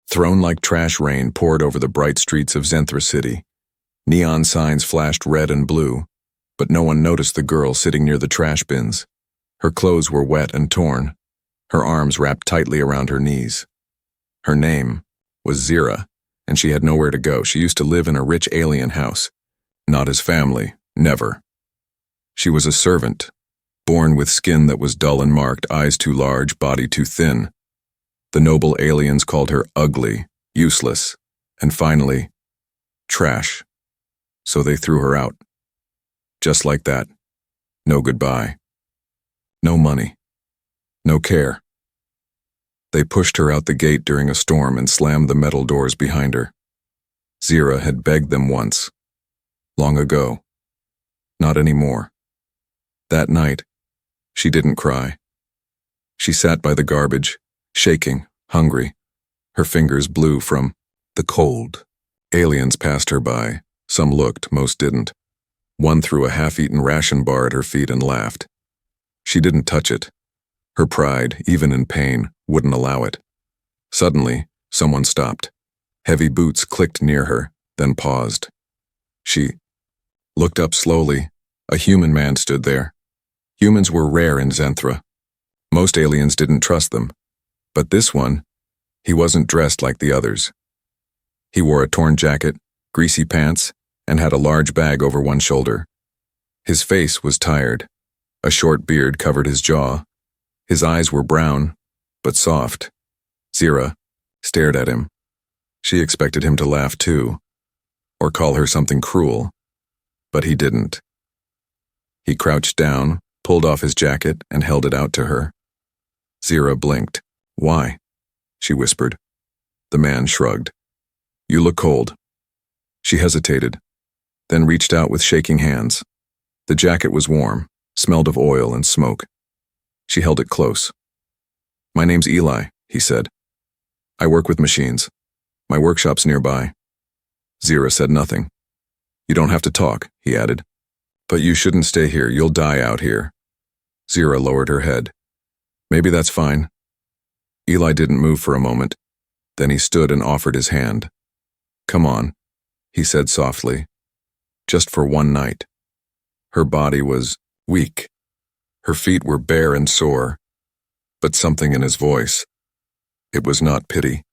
Thrown like trash rain poured over the bright streets of Zenthra City. Neon signs flashed red and blue, but no one noticed the girl sitting near the trash bins. Her clothes were wet and torn, her arms wrapped tightly around her knees. Her name was Zira, and she had nowhere to go. She used to live in a rich alien house. Not his family, never. She was a servant, born with skin that was dull and marked, eyes too large, body too thin. The noble aliens called her ugly, useless, and finally, trash. So they threw her out. Just like that. No goodbye. No money. No care. They pushed her out the gate during a storm and slammed the metal doors behind her. Zira had begged them once. Long ago. Not anymore. That night, she didn't cry. She sat by the garbage, shaking, hungry, her fingers blue from the cold. Aliens passed her by. Some looked, most didn't. One threw a half-eaten ration bar at her feet and laughed. She didn't touch it. Her pride, even in pain, wouldn't allow it. Suddenly, someone stopped. Heavy boots clicked near her, then paused. She looked up slowly. A human man stood there. Humans were rare in Zenthra. Most aliens didn't trust them. But this one, he wasn't dressed like the others. He wore a torn jacket, greasy pants, and had a large bag over one shoulder. His face was tired. A short beard covered his jaw. His eyes were brown, but soft. Zira stared at him. She expected him to laugh too, or call her something cruel, but he didn't. He crouched down, pulled off his jacket, and held it out to her. Zira blinked. "Why?" she whispered. The man shrugged. "You look cold." She hesitated, then reached out with shaking hands. The jacket was warm, smelled of oil and smoke. She held it close. "My name's Eli," he said. "I work with machines. My workshop's nearby." Zira said nothing. "You don't have to talk," he added. "But you shouldn't stay here. You'll die out here." Zira lowered her head. "Maybe that's fine." Eli didn't move for a moment. Then he stood and offered his hand. "Come on," he said softly. "Just for one night." Her body was weak. Her feet were bare and sore. But something in his voice. It was not pity.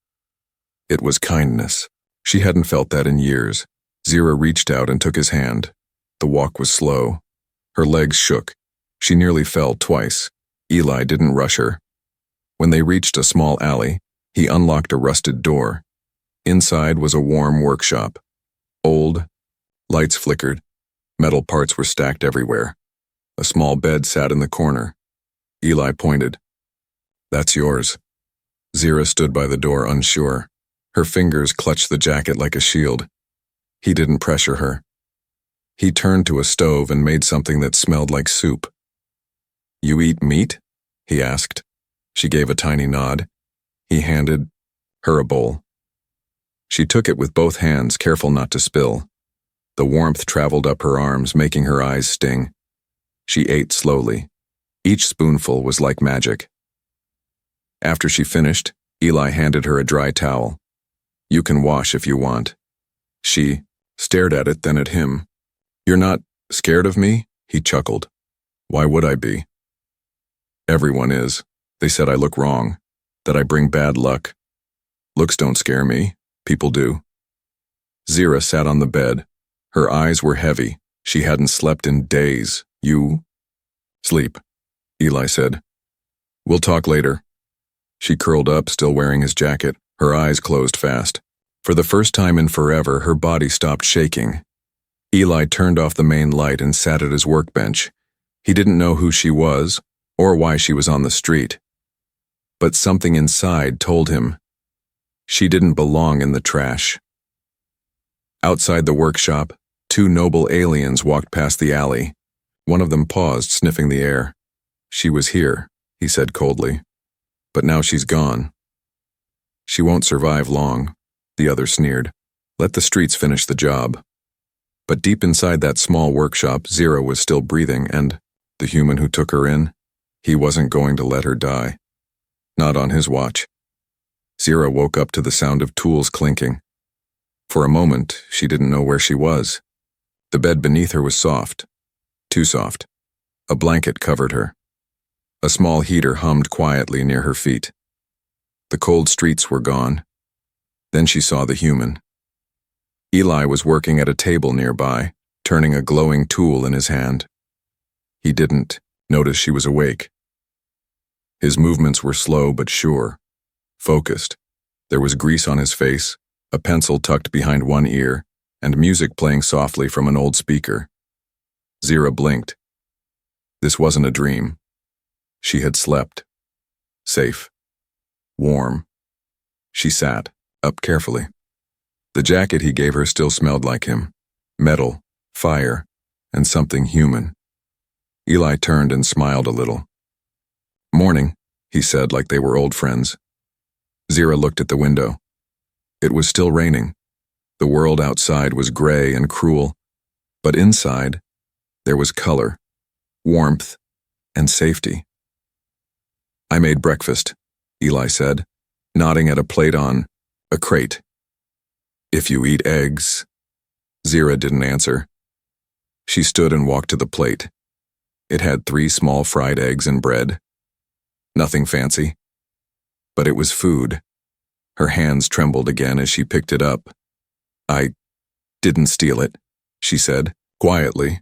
It was kindness. She hadn't felt that in years. Zira reached out and took his hand. The walk was slow. Her legs shook. She nearly fell twice. Eli didn't rush her. When they reached a small alley, he unlocked a rusted door. Inside was a warm workshop. Old. Lights flickered. Metal parts were stacked everywhere. A small bed sat in the corner. Eli pointed. "That's yours." Zira stood by the door unsure. Her fingers clutched the jacket like a shield. He didn't pressure her. He turned to a stove and made something that smelled like soup. "You eat meat?" he asked. She gave a tiny nod. He handed her a bowl. She took it with both hands, careful not to spill. The warmth traveled up her arms, making her eyes sting. She ate slowly. Each spoonful was like magic. After she finished, Eli handed her a dry towel. "You can wash if you want." She stared at it, then at him. "You're not scared of me?" he chuckled. "Why would I be?" "Everyone is. They said I look wrong, that I bring bad luck. Looks don't scare me. People do." Zira sat on the bed. Her eyes were heavy. She hadn't slept in days. "You sleep," Eli said. "We'll talk later." She curled up, still wearing his jacket. Her eyes closed fast. For the first time in forever, her body stopped shaking. Eli turned off the main light and sat at his workbench. He didn't know who she was, or why she was on the street. But something inside told him she didn't belong in the trash. Outside the workshop, two noble aliens walked past the alley. One of them paused, sniffing the air. "She was here," he said coldly. "But now she's gone." "She won't survive long," the other sneered. "Let the streets finish the job." But deep inside that small workshop, Zira was still breathing, and the human who took her in, he wasn't going to let her die. Not on his watch. Zira woke up to the sound of tools clinking. For a moment, she didn't know where she was. The bed beneath her was soft. Too soft. A blanket covered her. A small heater hummed quietly near her feet. The cold streets were gone. Then she saw the human. Eli was working at a table nearby, turning a glowing tool in his hand. He didn't notice she was awake. His movements were slow but sure, focused. There was grease on his face, a pencil tucked behind one ear, and music playing softly from an old speaker. Zira blinked. This wasn't a dream. She had slept. Safe. Warm. She sat, up carefully. The jacket he gave her still smelled like him. Metal, fire, and something human. Eli turned and smiled a little. "Morning," he said like they were old friends. Zira looked at the window. It was still raining. The world outside was gray and cruel, but inside, there was color, warmth, and safety. "I made breakfast," Eli said, nodding at a plate on a crate. "If you eat eggs." Zira didn't answer. She stood and walked to the plate. It had 3 small fried eggs and bread. Nothing fancy. But it was food. Her hands trembled again as she picked it up. "I didn't steal it," she said, quietly.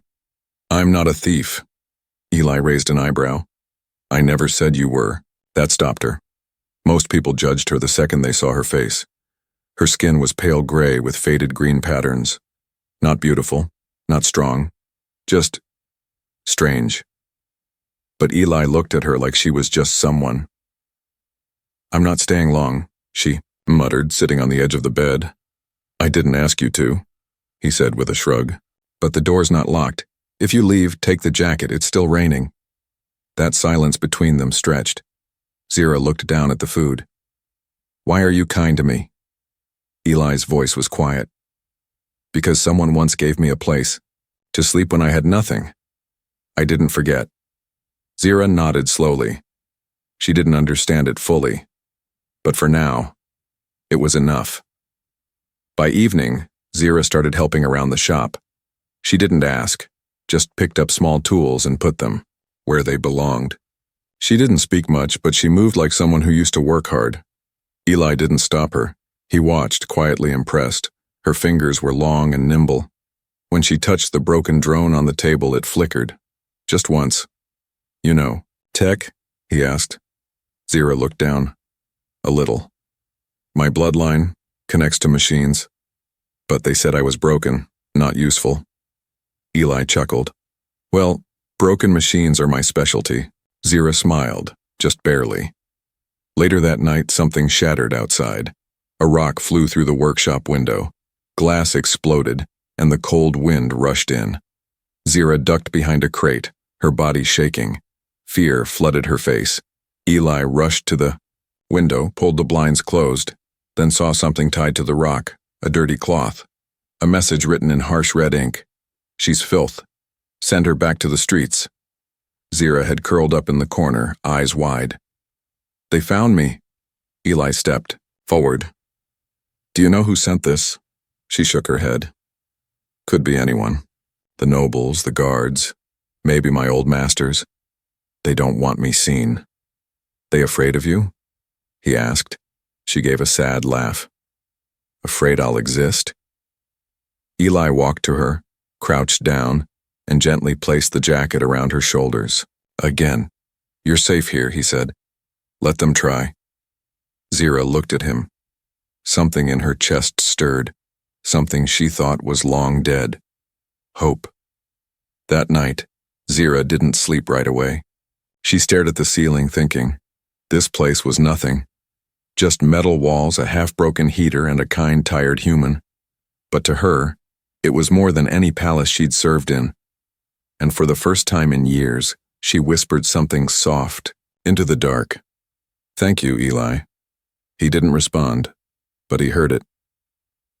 "I'm not a thief." Eli raised an eyebrow. "I never said you were." That stopped her. Most people judged her the second they saw her face. Her skin was pale gray with faded green patterns. Not beautiful, not strong, just strange. But Eli looked at her like she was just someone. "I'm not staying long," she muttered, sitting on the edge of the bed. "I didn't ask you to," he said with a shrug. "But the door's not locked. If you leave, take the jacket. It's still raining." That silence between them stretched. Zira looked down at the food. "Why are you kind to me?" Eli's voice was quiet. "Because someone once gave me a place to sleep when I had nothing. I didn't forget." Zira nodded slowly. She didn't understand it fully. But for now, it was enough. By evening, Zira started helping around the shop. She didn't ask, just picked up small tools and put them where they belonged. She didn't speak much, but she moved like someone who used to work hard. Eli didn't stop her. He watched, quietly impressed. Her fingers were long and nimble. When she touched the broken drone on the table, it flickered. Just once. "You know, tech?" he asked. Zira looked down. "A little. My bloodline connects to machines. But they said I was broken, not useful." Eli chuckled. "Well, broken machines are my specialty." Zira smiled, just barely. Later that night, something shattered outside. A rock flew through the workshop window. Glass exploded, and the cold wind rushed in. Zira ducked behind a crate, her body shaking. Fear flooded her face. Eli rushed to the window, pulled the blinds closed, then saw something tied to the rock, a dirty cloth. A message written in harsh red ink. "She's filth. Send her back to the streets." Zira had curled up in the corner, eyes wide. "They found me." Eli stepped forward. "Do you know who sent this?" She shook her head. "Could be anyone. The nobles, the guards, maybe my old masters. They don't want me seen." "They afraid of you?" he asked. She gave a sad laugh. "Afraid I'll exist?" Eli walked to her, crouched down, and gently placed the jacket around her shoulders. Again. "You're safe here," he said. "Let them try." Zira looked at him. Something in her chest stirred, something she thought was long dead. Hope. That night, Zira didn't sleep right away. She stared at the ceiling thinking, this place was nothing. Just metal walls, a half-broken heater, and a kind, tired human. But to her, it was more than any palace she'd served in. And for the first time in years, she whispered something soft into the dark. "Thank you, Eli." He didn't respond, but he heard it.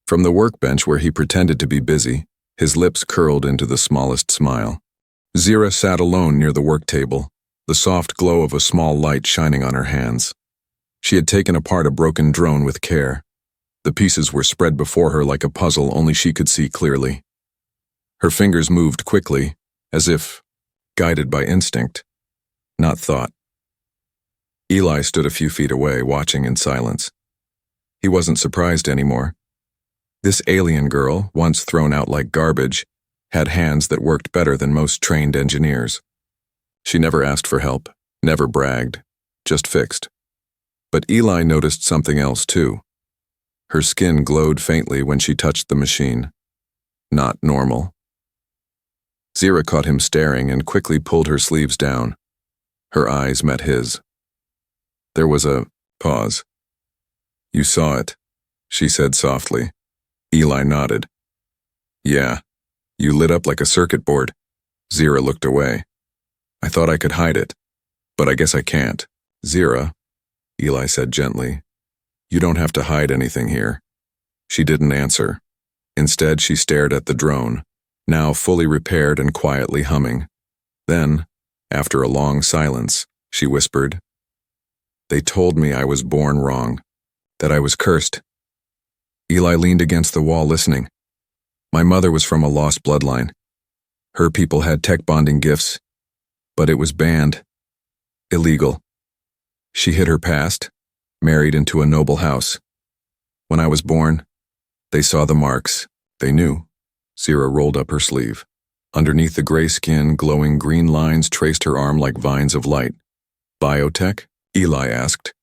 From the workbench where he pretended to be busy, his lips curled into the smallest smile. Zira sat alone near the work table, the soft glow of a small light shining on her hands. She had taken apart a broken drone with care. The pieces were spread before her like a puzzle only she could see clearly. Her fingers moved quickly, as if guided by instinct, not thought. Eli stood a few feet away, watching in silence. He wasn't surprised anymore. This alien girl, once thrown out like garbage, had hands that worked better than most trained engineers. She never asked for help, never bragged, just fixed. But Eli noticed something else too. Her skin glowed faintly when she touched the machine. Not normal. Zira caught him staring and quickly pulled her sleeves down. Her eyes met his. There was a pause. "You saw it," she said softly. Eli nodded. "Yeah, you lit up like a circuit board." Zira looked away. "I thought I could hide it, but I guess I can't." "Zira," Eli said gently, "you don't have to hide anything here." She didn't answer. Instead, she stared at the drone, now fully repaired and quietly humming. Then, after a long silence, she whispered, "They told me I was born wrong, that I was cursed." Eli leaned against the wall listening. "My mother was from a lost bloodline. Her people had tech bonding gifts, but it was banned. Illegal. She hid her past, married into a noble house. When I was born, they saw the marks. They knew." Zira rolled up her sleeve. Underneath the gray skin, glowing green lines traced her arm like vines of light. "Biotech?" Eli asked.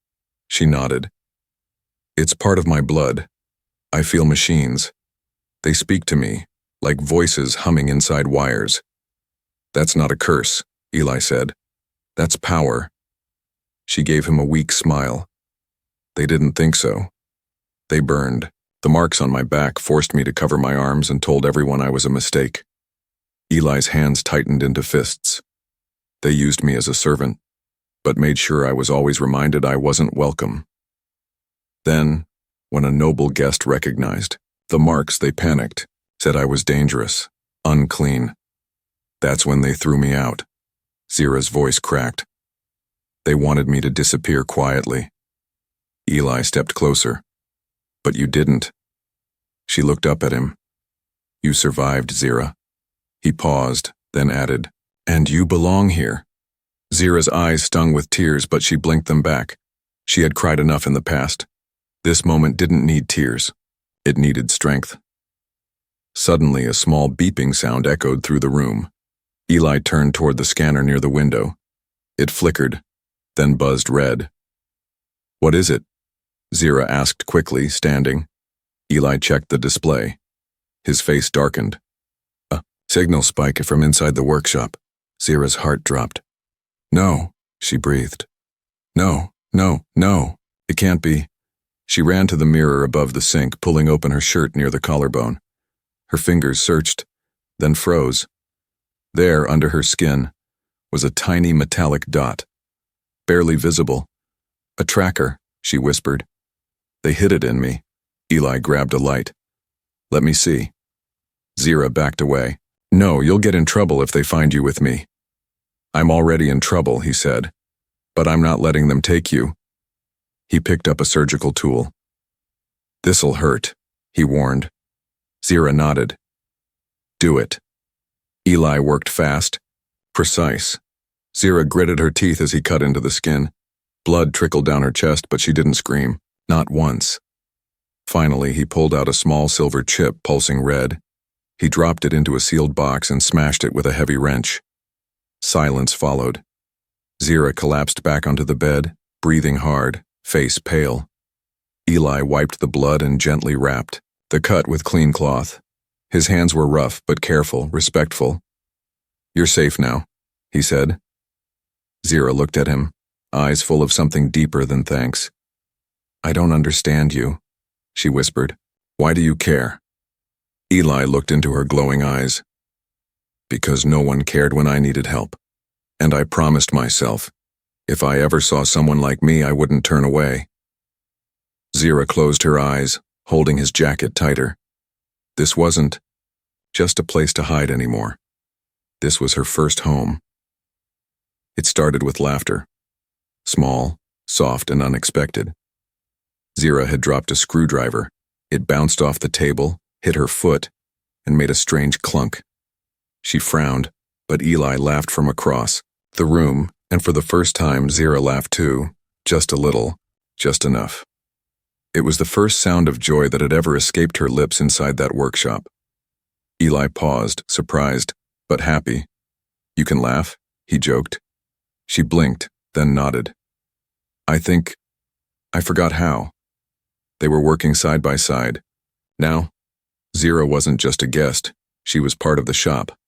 She nodded. "It's part of my blood. I feel machines. They speak to me, like voices humming inside wires." "That's not a curse," Eli said. "That's power." She gave him a weak smile. "They didn't think so. They burned. The marks on my back forced me to cover my arms and told everyone I was a mistake." Eli's hands tightened into fists. "They used me as a servant, but made sure I was always reminded I wasn't welcome. Then, when a noble guest recognized the marks, they panicked, said I was dangerous, unclean. That's when they threw me out." Zira's voice cracked. "They wanted me to disappear quietly." Eli stepped closer. "But you didn't." She looked up at him. "You survived, Zira." He paused, then added, "And you belong here." Zira's eyes stung with tears, but she blinked them back. She had cried enough in the past. This moment didn't need tears. It needed strength. Suddenly, a small beeping sound echoed through the room. Eli turned toward the scanner near the window. It flickered, then buzzed red. "What is it?" Zira asked quickly, standing. Eli checked the display. His face darkened. "A signal spike from inside the workshop." Zira's heart dropped. "No," she breathed. "No, no, no, it can't be." She ran to the mirror above the sink, pulling open her shirt near the collarbone. Her fingers searched, then froze. There, under her skin, was a tiny metallic dot. Barely visible. "A tracker," she whispered. "They hid it in me." Eli grabbed a light. "Let me see." Zira backed away. "No, you'll get in trouble if they find you with me." "I'm already in trouble," he said. "But I'm not letting them take you." He picked up a surgical tool. "This'll hurt," he warned. Zira nodded. "Do it." Eli worked fast, precise. Zira gritted her teeth as he cut into the skin. Blood trickled down her chest, but she didn't scream. Not once. Finally, he pulled out a small silver chip, pulsing red. He dropped it into a sealed box and smashed it with a heavy wrench. Silence followed. Zira collapsed back onto the bed, breathing hard, face pale. Eli wiped the blood and gently wrapped the cut with clean cloth. His hands were rough but careful, respectful. "You're safe now," he said. Zira looked at him, eyes full of something deeper than thanks. "I don't understand you," she whispered. "Why do you care?" Eli looked into her glowing eyes. "Because no one cared when I needed help. And I promised myself, if I ever saw someone like me, I wouldn't turn away." Zira closed her eyes, holding his jacket tighter. This wasn't just a place to hide anymore. This was her first home. It started with laughter. Small, soft and unexpected. Zira had dropped a screwdriver. It bounced off the table, hit her foot, and made a strange clunk. She frowned, but Eli laughed from across the room, and for the first time Zira laughed too, just a little, just enough. It was the first sound of joy that had ever escaped her lips inside that workshop. Eli paused, surprised, but happy. "You can laugh?" he joked. She blinked, then nodded. I forgot how." They were working side by side. Now, Zira wasn't just a guest, she was part of the shop.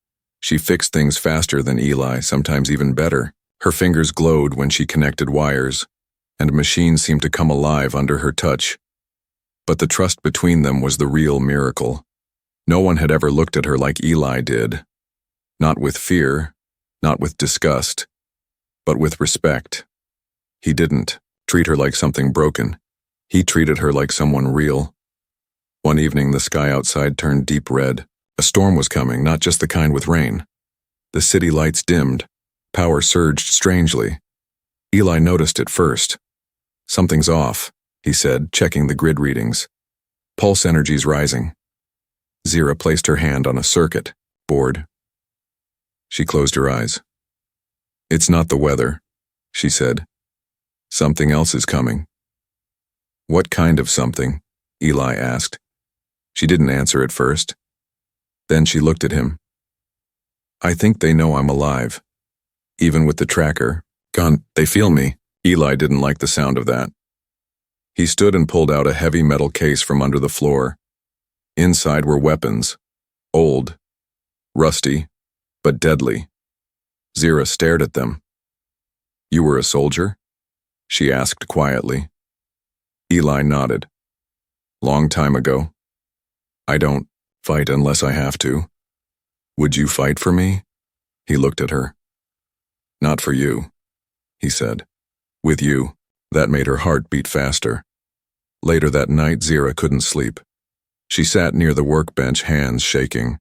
She fixed things faster than Eli, sometimes even better. Her fingers glowed when she connected wires, and machines seemed to come alive under her touch. But the trust between them was the real miracle. No one had ever looked at her like Eli did. Not with fear, not with disgust, but with respect. He didn't treat her like something broken. He treated her like someone real. One evening, the sky outside turned deep red. A storm was coming, not just the kind with rain. The city lights dimmed. Power surged strangely. Eli noticed it first. "Something's off," he said, checking the grid readings. "Pulse energy's rising." Zira placed her hand on a circuit board. She closed her eyes. "It's not the weather," she said. "Something else is coming." "What kind of something?" Eli asked. She didn't answer at first. Then she looked at him. "I think they know I'm alive. Even with the tracker gone, they feel me." Eli didn't like the sound of that. He stood and pulled out a heavy metal case from under the floor. Inside were weapons. Old, rusty, but deadly. Zira stared at them. "You were a soldier?" she asked quietly. Eli nodded. "Long time ago. I don't fight unless I have to." "Would you fight for me?" He looked at her. "Not for you," he said. "With you." That made her heart beat faster. Later that night, Zira couldn't sleep. She sat near the workbench, hands shaking.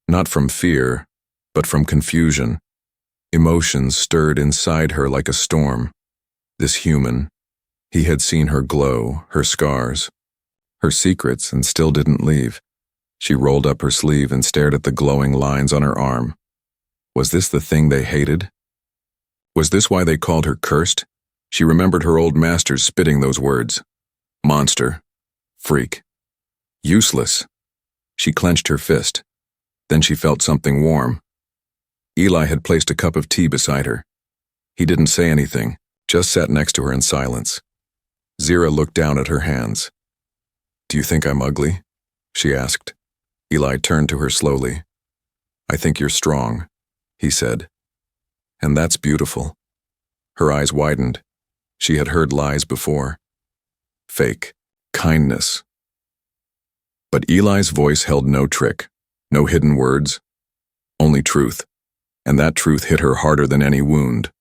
Not from fear, but from confusion. Emotions stirred inside her like a storm. This human, he had seen her glow, her scars, her secrets, and still didn't leave. She rolled up her sleeve and stared at the glowing lines on her arm. Was this the thing they hated? Was this why they called her cursed? She remembered her old masters spitting those words. Monster. Freak. Useless. She clenched her fist. Then she felt something warm. Eli had placed a cup of tea beside her. He didn't say anything, just sat next to her in silence. Zira looked down at her hands. "Do you think I'm ugly?" she asked. Eli turned to her slowly. "I think you're strong," he said. "And that's beautiful." Her eyes widened. She had heard lies before. Fake. Kindness. But Eli's voice held no trick, no hidden words, only truth, and that truth hit her harder than any wound.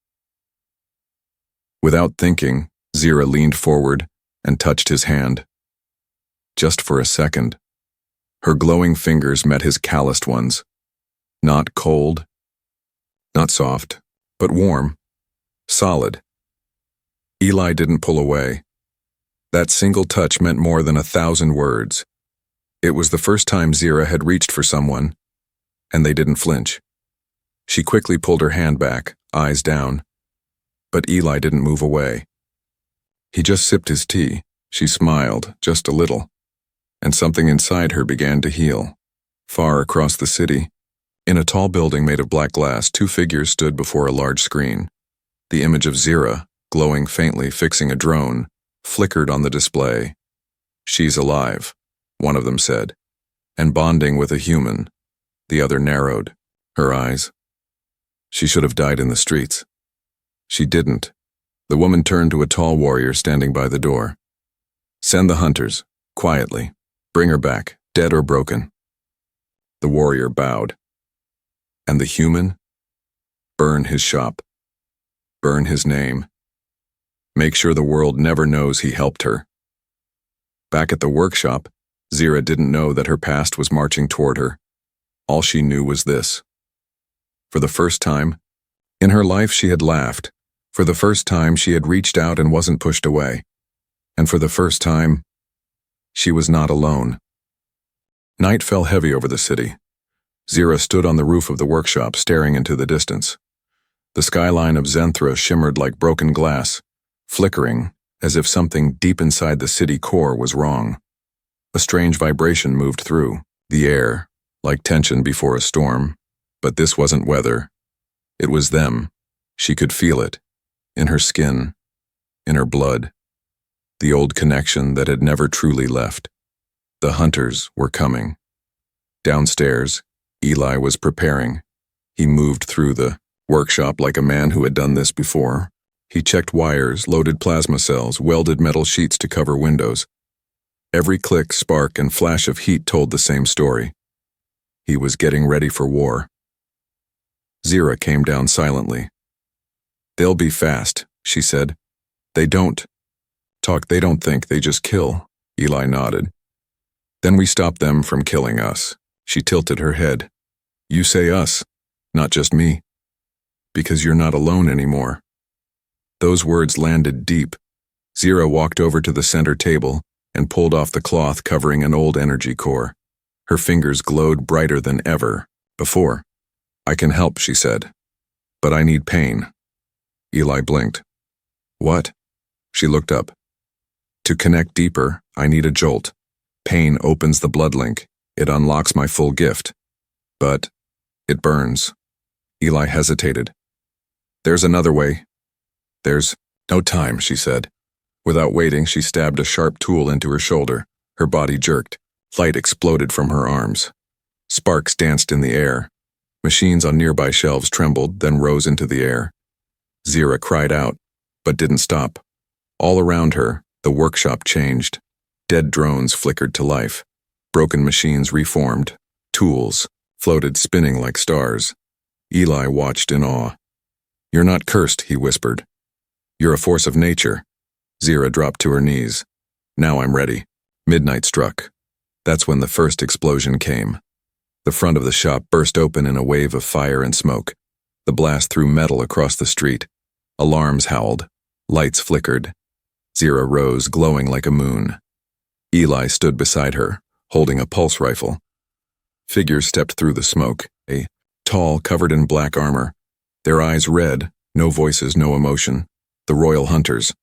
Without thinking, Zira leaned forward and touched his hand. Just for a second. Her glowing fingers met his calloused ones. Not cold, not soft, but warm, solid. Eli didn't pull away. That single touch meant more than 1,000 words. It was the first time Zira had reached for someone, and they didn't flinch. She quickly pulled her hand back, eyes down. But Eli didn't move away. He just sipped his tea. She smiled, just a little, and something inside her began to heal. Far across the city, in a tall building made of black glass, 2 figures stood before a large screen. The image of Zira, glowing faintly, fixing a drone, flickered on the display. "She's alive," one of them said, "and bonding with a human." The other narrowed her eyes. "She should have died in the streets." She didn't. The woman turned to a tall warrior standing by the door. "Send the hunters, quietly. Bring her back, dead or broken." The warrior bowed. "And the human? Burn his shop. Burn his name. Make sure the world never knows he helped her." Back at the workshop, Zira didn't know that her past was marching toward her. All she knew was this. For the first time in her life, she had laughed, For the first time, she had reached out and wasn't pushed away. And for the first time, she was not alone. Night fell heavy over the city. Zira stood on the roof of the workshop, staring into the distance. The skyline of Zenthra shimmered like broken glass, flickering as if something deep inside the city core was wrong. A strange vibration moved through the air, like tension before a storm. But this wasn't weather. It was them. She could feel it. In her skin. In her blood. The old connection that had never truly left. The hunters were coming. Downstairs, Eli was preparing. He moved through the workshop like a man who had done this before. He checked wires, loaded plasma cells, welded metal sheets to cover windows. Every click, spark, and flash of heat told the same story. He was getting ready for war. Zira came down silently. "They'll be fast," she said. "They don't talk, they don't think, they just kill." Eli nodded. "Then we stop them from killing us." She tilted her head. "You say us, not just me. Because you're not alone anymore." Those words landed deep. Zira walked over to the center table and pulled off the cloth covering an old energy core. Her fingers glowed brighter than ever before. "I can help," she said. "But I need pain." Eli blinked. "What?" She looked up. "To connect deeper, I need a jolt. Pain opens the blood link. It unlocks my full gift. But it burns." Eli hesitated. "There's another way." "There's no time," she said. Without waiting, she stabbed a sharp tool into her shoulder. Her body jerked. Light exploded from her arms. Sparks danced in the air. Machines on nearby shelves trembled, then rose into the air. Zira cried out, but didn't stop. All around her, the workshop changed. Dead drones flickered to life. Broken machines reformed. Tools floated spinning like stars. Eli watched in awe. "You're not cursed," he whispered. "You're a force of nature." Zira dropped to her knees. "Now I'm ready." Midnight struck. That's when the first explosion came. The front of the shop burst open in a wave of fire and smoke. The blast threw metal across the street. Alarms howled. Lights flickered. Zira rose, glowing like a moon. Eli stood beside her, holding a pulse rifle. Figures stepped through the smoke, tall, covered in black armor. Their eyes red, no voices, no emotion. The royal hunters.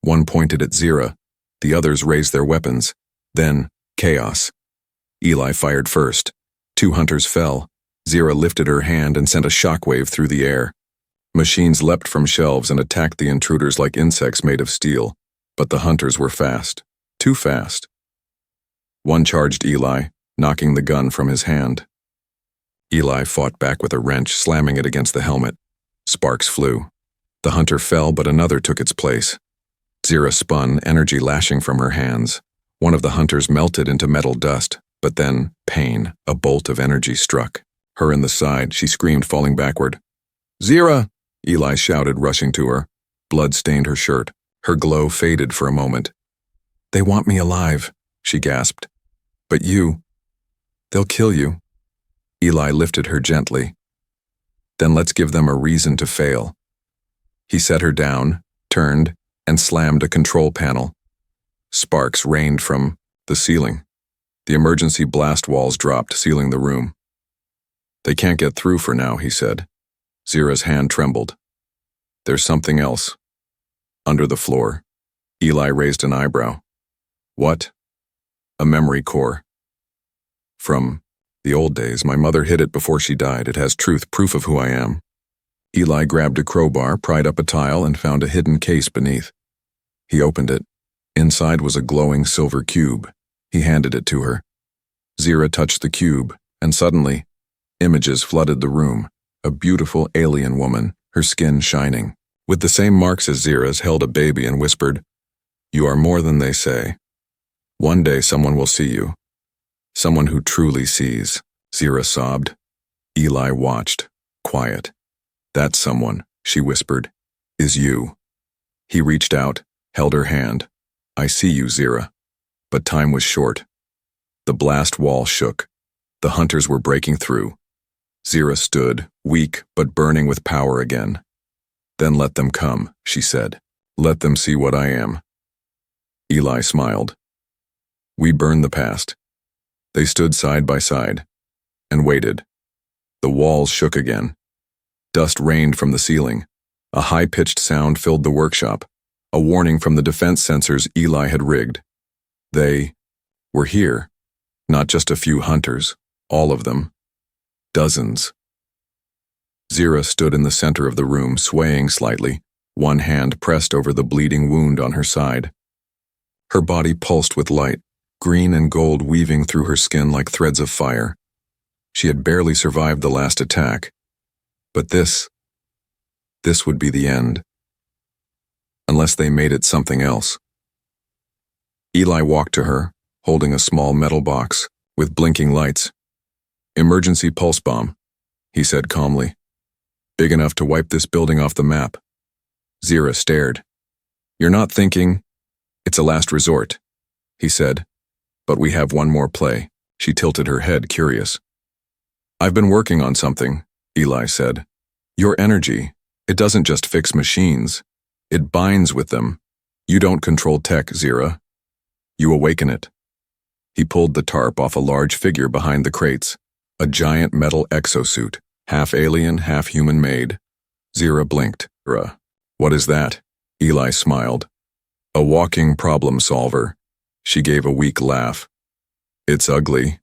One pointed at Zira. The others raised their weapons. Then, chaos. Eli fired first. 2 hunters fell. Zira lifted her hand and sent a shockwave through the air. Machines leapt from shelves and attacked the intruders like insects made of steel. But the hunters were fast. Too fast. One charged Eli, knocking the gun from his hand. Eli fought back with a wrench, slamming it against the helmet. Sparks flew. The hunter fell, but another took its place. Zira spun, energy lashing from her hands. One of the hunters melted into metal dust, but then, pain, a bolt of energy struck. Her in the side, she screamed, falling backward. "Zira!" Eli shouted, rushing to her. Blood stained her shirt. Her glow faded for a moment. "They want me alive," she gasped. "But you, they'll kill you." Eli lifted her gently. "Then let's give them a reason to fail." He set her down, turned, and slammed a control panel. Sparks rained from the ceiling. The emergency blast walls dropped, sealing the room. "They can't get through for now," he said. Zira's hand trembled. "There's something else." Under the floor. Eli raised an eyebrow. "What?" "A memory core. From the old days. My mother hid it before she died. It has truth, proof of who I am." Eli grabbed a crowbar, pried up a tile, and found a hidden case beneath. He opened it. Inside was a glowing silver cube. He handed it to her. Zira touched the cube, and suddenly, images flooded the room. A beautiful alien woman, her skin shining, with the same marks as Zira's, held a baby and whispered, "You are more than they say. One day someone will see you. Someone who truly sees." Zira sobbed. Eli watched, quiet. "That someone," she whispered, "is you." He reached out, held her hand. "I see you, Zira." But time was short. The blast wall shook. The hunters were breaking through. Zira stood, weak but burning with power again. Then let them come, she said. Let them see what I am. Eli smiled. We burned the past. They stood side by side and waited. The walls shook again. Dust rained from the ceiling. A high-pitched sound filled the workshop, a warning from the defense sensors Eli had rigged. They were here, not just a few hunters, all of them. Dozens. Zira stood in the center of the room, swaying slightly, one hand pressed over the bleeding wound on her side. Her body pulsed with light, green and gold weaving through her skin like threads of fire. She had barely survived the last attack. But this would be the end. Unless they made it something else. Eli walked to her, holding a small metal box with blinking lights. Emergency pulse bomb, he said calmly. Big enough to wipe this building off the map. Zira stared. You're not thinking? It's a last resort, he said. But we have one more play. She tilted her head, curious. I've been working on something, Eli said. Your energy, it doesn't just fix machines. It binds with them. You don't control tech, Zira. You awaken it. He pulled the tarp off a large figure behind the crates, a giant metal exosuit, half alien, half human-made. Zira blinked. What is that? Eli smiled. A walking problem solver. She gave a weak laugh. It's ugly.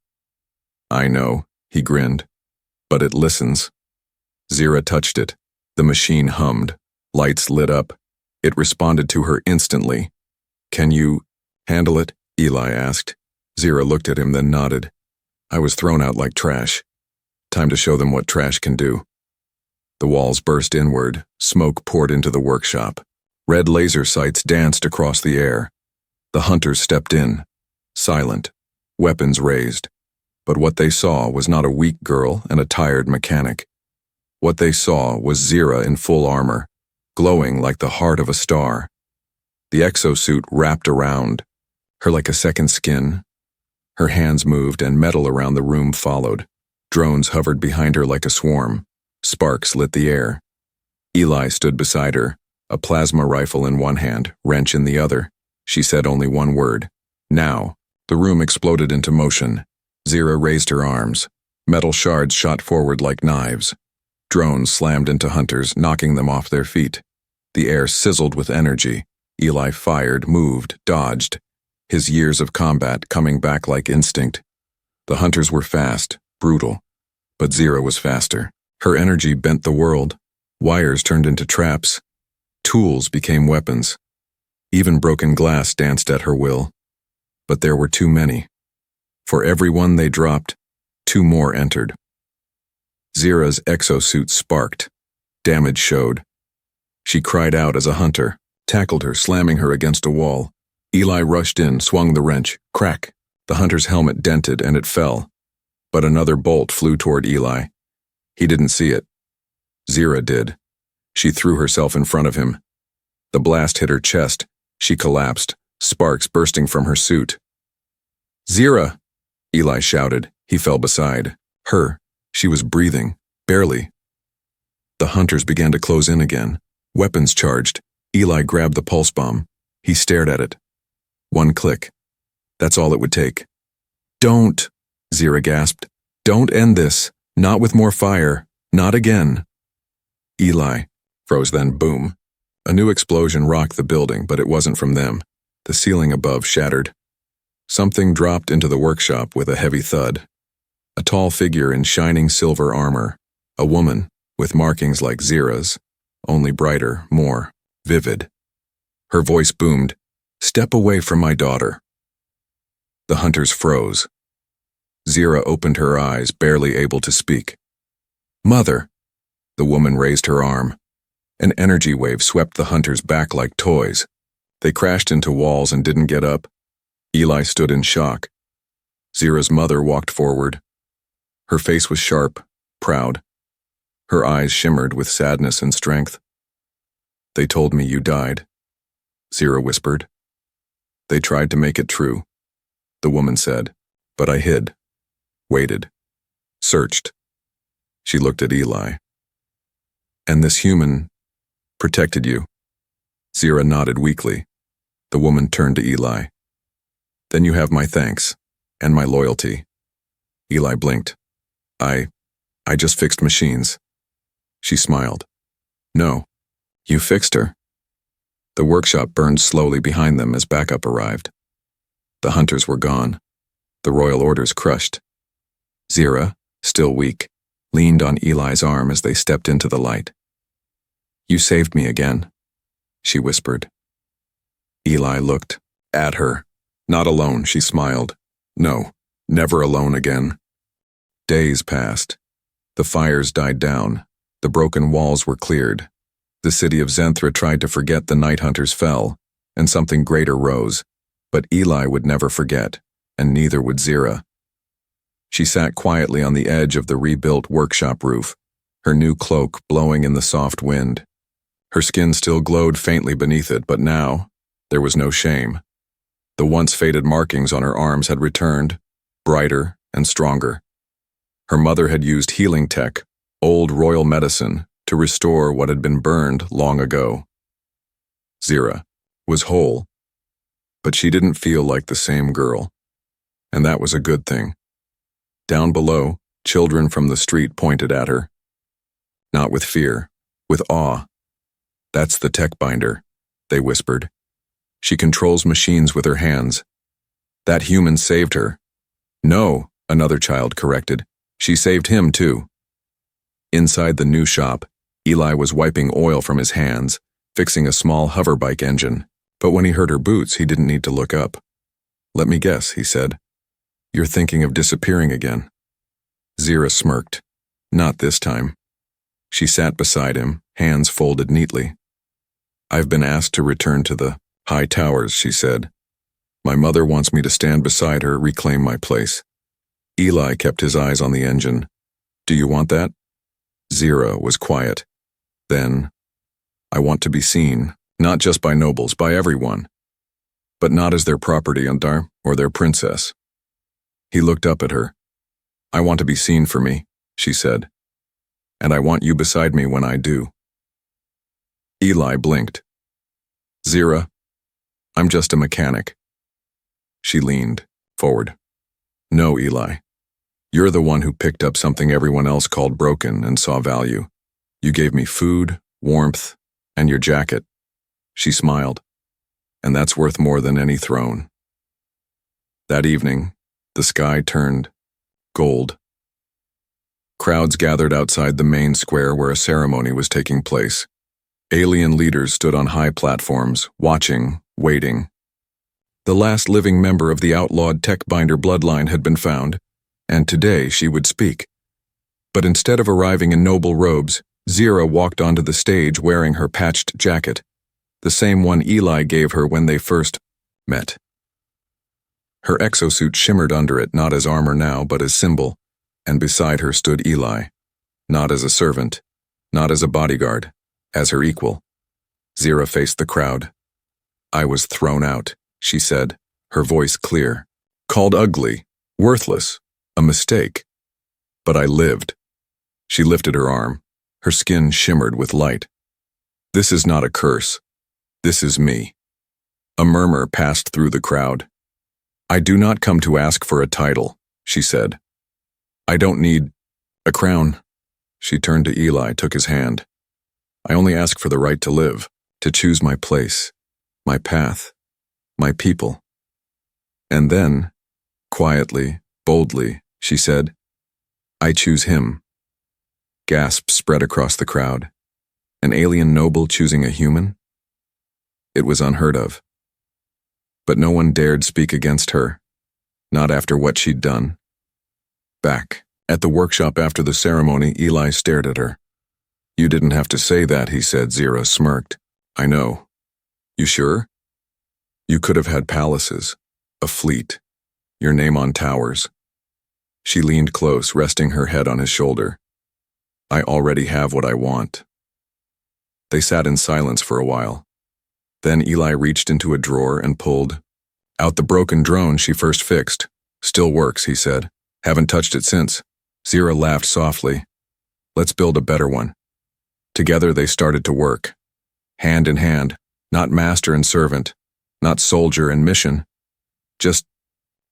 I know, he grinned. But it listens. Zira touched it. The machine hummed. Lights lit up. It responded to her instantly. Can you handle it? Eli asked. Zira looked at him, then nodded. I was thrown out like trash. Time to show them what trash can do. The walls burst inward. Smoke poured into the workshop. Red laser sights danced across the air. The hunters stepped in, silent, weapons raised. But what they saw was not a weak girl and a tired mechanic. What they saw was Zira in full armor, glowing like the heart of a star. The exosuit wrapped around her like a second skin. Her hands moved and metal around the room followed. Drones hovered behind her like a swarm. Sparks lit the air. Eli stood beside her, a plasma rifle in one hand, wrench in the other. She said only one word. Now. The room exploded into motion. Zira raised her arms. Metal shards shot forward like knives. Drones slammed into hunters, knocking them off their feet. The air sizzled with energy. Eli fired, moved, dodged. His years of combat coming back like instinct. The hunters were fast, brutal. But Zira was faster. Her energy bent the world. Wires turned into traps. Tools became weapons. Even broken glass danced at her will. But there were too many. For every one they dropped, two more entered. Zira's exosuit sparked. Damage showed. She cried out as a hunter, tackled her, slamming her against a wall. Eli rushed in, swung the wrench. Crack! The hunter's helmet dented and it fell. But another bolt flew toward Eli. He didn't see it. Zira did. She threw herself in front of him. The blast hit her chest. She collapsed, sparks bursting from her suit. Zira! Eli shouted. He fell beside her. She was breathing, barely. The hunters began to close in again. Weapons charged. Eli grabbed the pulse bomb. He stared at it. One click. That's all it would take. Don't! Zira gasped. Don't end this. Not with more fire. Not again. Eli froze, then boom. A new explosion rocked the building, but it wasn't from them. The ceiling above shattered. Something dropped into the workshop with a heavy thud. A tall figure in shining silver armor. A woman, with markings like Zira's, only brighter, more vivid. Her voice boomed, "Step away from my daughter." The hunters froze. Zira opened her eyes, barely able to speak. "Mother!" The woman raised her arm. An energy wave swept the hunters back like toys. They crashed into walls and didn't get up. Eli stood in shock. Zira's mother walked forward. Her face was sharp, proud. Her eyes shimmered with sadness and strength. "They told me you died," Zira whispered. "They tried to make it true," the woman said, "but I hid, waited, searched." She looked at Eli. "And this human, Protected you. Zira nodded weakly. The woman turned to Eli. Then you have my thanks. And my loyalty. Eli blinked. I just fixed machines. She smiled. No. You fixed her. The workshop burned slowly behind them as backup arrived. The hunters were gone. The royal orders crushed. Zira, still weak, leaned on Eli's arm as they stepped into the light. You saved me again, she whispered. Eli looked at her. Not alone, she smiled. No, never alone again. Days passed. The fires died down. The broken walls were cleared. The city of Zenthra tried to forget the night hunters fell, and something greater rose. But Eli would never forget, and neither would Zira. She sat quietly on the edge of the rebuilt workshop roof, her new cloak blowing in the soft wind. Her skin still glowed faintly beneath it, but now there was no shame. The once faded markings on her arms had returned, brighter and stronger. Her mother had used healing tech, old royal medicine, to restore what had been burned long ago. Zira was whole, but she didn't feel like the same girl, and that was a good thing. Down below, children from the street pointed at her. Not with fear, with awe. That's the tech binder, they whispered. She controls machines with her hands. That human saved her. No, another child corrected. She saved him too. Inside the new shop, Eli was wiping oil from his hands, fixing a small hoverbike engine. But when he heard her boots, he didn't need to look up. Let me guess, he said. You're thinking of disappearing again. Zira smirked. Not this time. She sat beside him, hands folded neatly. I've been asked to return to the high towers, she said. My mother wants me to stand beside her, reclaim my place. Eli kept his eyes on the engine. Do you want that? Zira was quiet. Then, I want to be seen, not just by nobles, by everyone. But not as their property, Undar, or their princess. He looked up at her. I want to be seen for me, she said. And I want you beside me when I do. Eli blinked. Zira, I'm just a mechanic. She leaned forward. No, Eli. You're the one who picked up something everyone else called broken and saw value. You gave me food, warmth, and your jacket. She smiled. And that's worth more than any throne. That evening, the sky turned gold. Crowds gathered outside the main square where a ceremony was taking place. Alien leaders stood on high platforms, watching, waiting. The last living member of the outlawed Techbinder bloodline had been found, and today she would speak. But instead of arriving in noble robes, Zira walked onto the stage wearing her patched jacket, the same one Eli gave her when they first met. Her exosuit shimmered under it, not as armor now, but as symbol, and beside her stood Eli, not as a servant, not as a bodyguard, as her equal. Zira faced the crowd. I was thrown out, she said, her voice clear. Called ugly, worthless, a mistake. But I lived. She lifted her arm. Her skin shimmered with light. This is not a curse. This is me. A murmur passed through the crowd. I do not come to ask for a title, she said. I don't need a crown. She turned to Eli, took his hand. I only ask for the right to live, to choose my place, my path, my people. And then, quietly, boldly, she said, I choose him. Gasps spread across the crowd. An alien noble choosing a human? It was unheard of. But no one dared speak against her, not after what she'd done. Back, at the workshop after the ceremony, Eli stared at her. You didn't have to say that, he said. Zira smirked. I know. You sure? You could have had palaces, a fleet, your name on towers. She leaned close, resting her head on his shoulder. I already have what I want. They sat in silence for a while. Then Eli reached into a drawer and pulled out the broken drone she first fixed. Still works, he said. Haven't touched it since. Zira laughed softly. Let's build a better one. Together they started to work. hand in hand, not master and servant, not soldier and mission. Just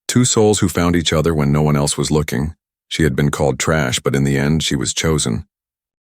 two souls who found each other when no one else was looking. She had been called trash, but in the end, she was chosen.